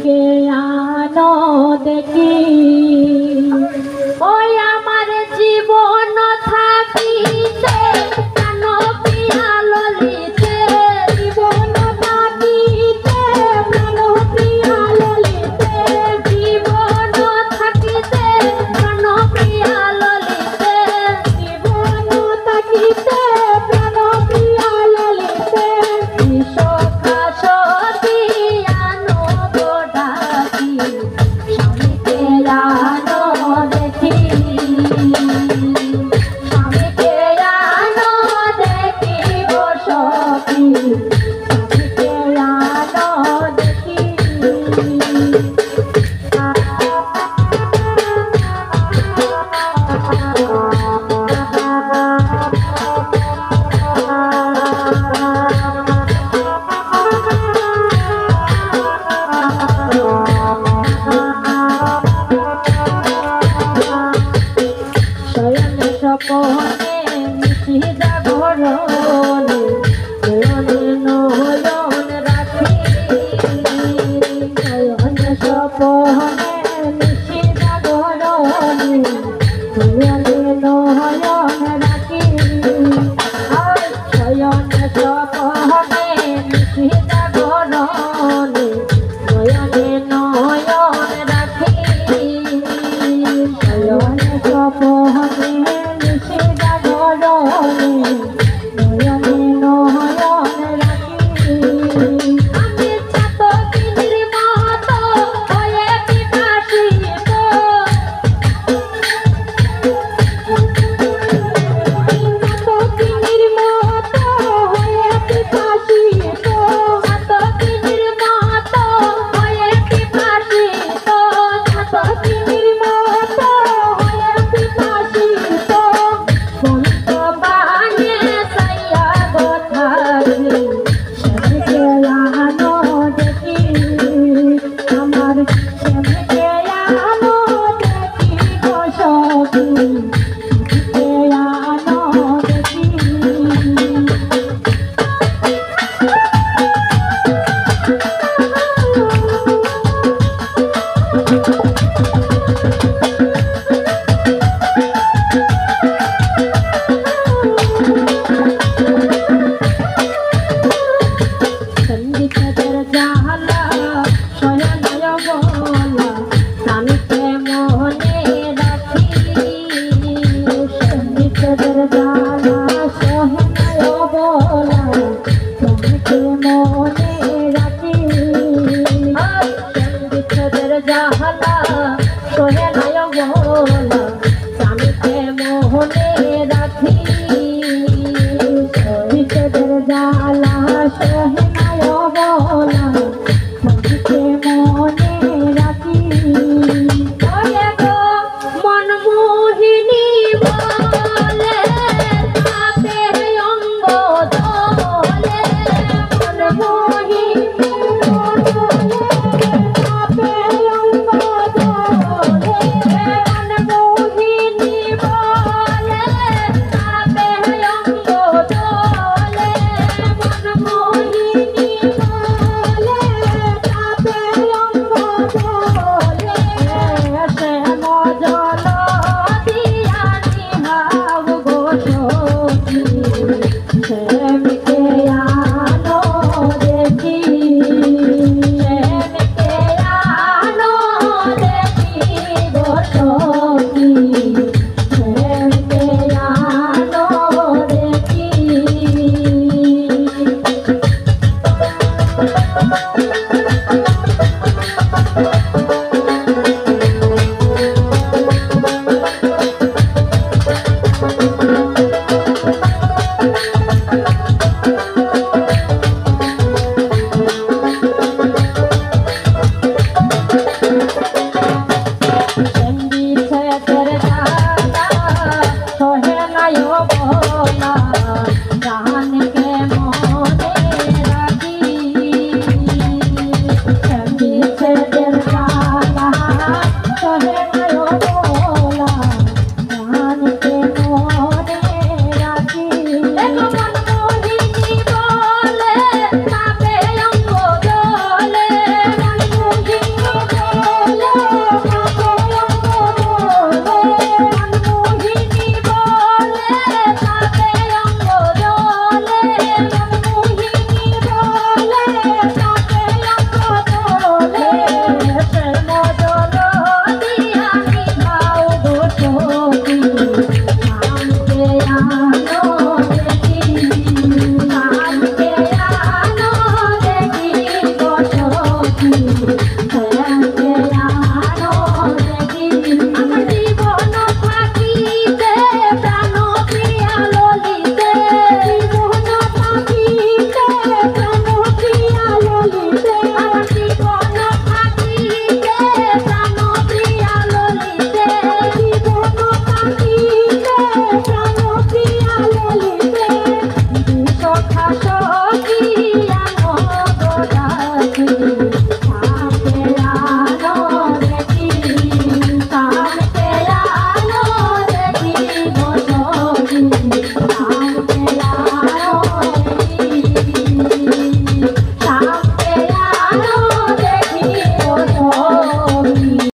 স্বামীকে আনো দেখি ওই আমার জীবন থাকিতে প্রাণ প্রিয়া ললিতে জীবন থাকিতে প্রাণ প্রিয়া ললিতে জীবন থাকিতে প্রাণ প্রিয়া ললিতে জীবন থাকিতে প্রাণ প্রিয়া ললিতে সখা সখী আনো গো ডাকি স্বামীকে আনো দেখি স্বামীকে আনো দেখি গো সখী স্বামীকে আনো দেখি শয়নে স্বপনে মিশি জাগরণে নয়নে নয়ন রাখি শয়নে স্বপনে মিশি জাগরণে নয়নে নয়ন রাখি শয়নে স্বপনে মিশি জাগরণে নয়নে নয়ন রাখি শয়নে স্বপনে মিশি জাগরণে নয়নে নয়ন রাখি আমি চাতকিনীর মতো হয়ে বিভাসিত চাতকিনীর মতো হয়ে বিভাসিত চাতকিনীর মতো হয়ে বিভাসিত চাতকিনীর মতো হয়ে বিভাসিত বন্ত বানে সাইয়া গো থাকি স্বামীকে আনো দেখি আমার স্বামীকে আনো দেখি গো সখী স্বামীকে আনো দেখি সঙ্গীতের জালা শয়নায় বলা স্বামীকে মনে রাখি সঙ্গীতের জালা শয়নায় বলা স্বামীকে মনে রাখি সঙ্গীতের জালা শয়নায় বলা স্বামীকে মনে রাখি সঙ্গীতের জালা শয়নায় বলা স্বামীকে মনে রাখি ওরে গো মনমোহিনী বলে তাপে অঙ্গ দোলে মনমোহিনী বলে তাপে অঙ্গ দোলে মনমোহিনী বলে তাপে অঙ্গ দোলে মনমোহিনী বলে তাপে অঙ্গ দোলে শ্যাম জল দিয়া নিহাও গো সখী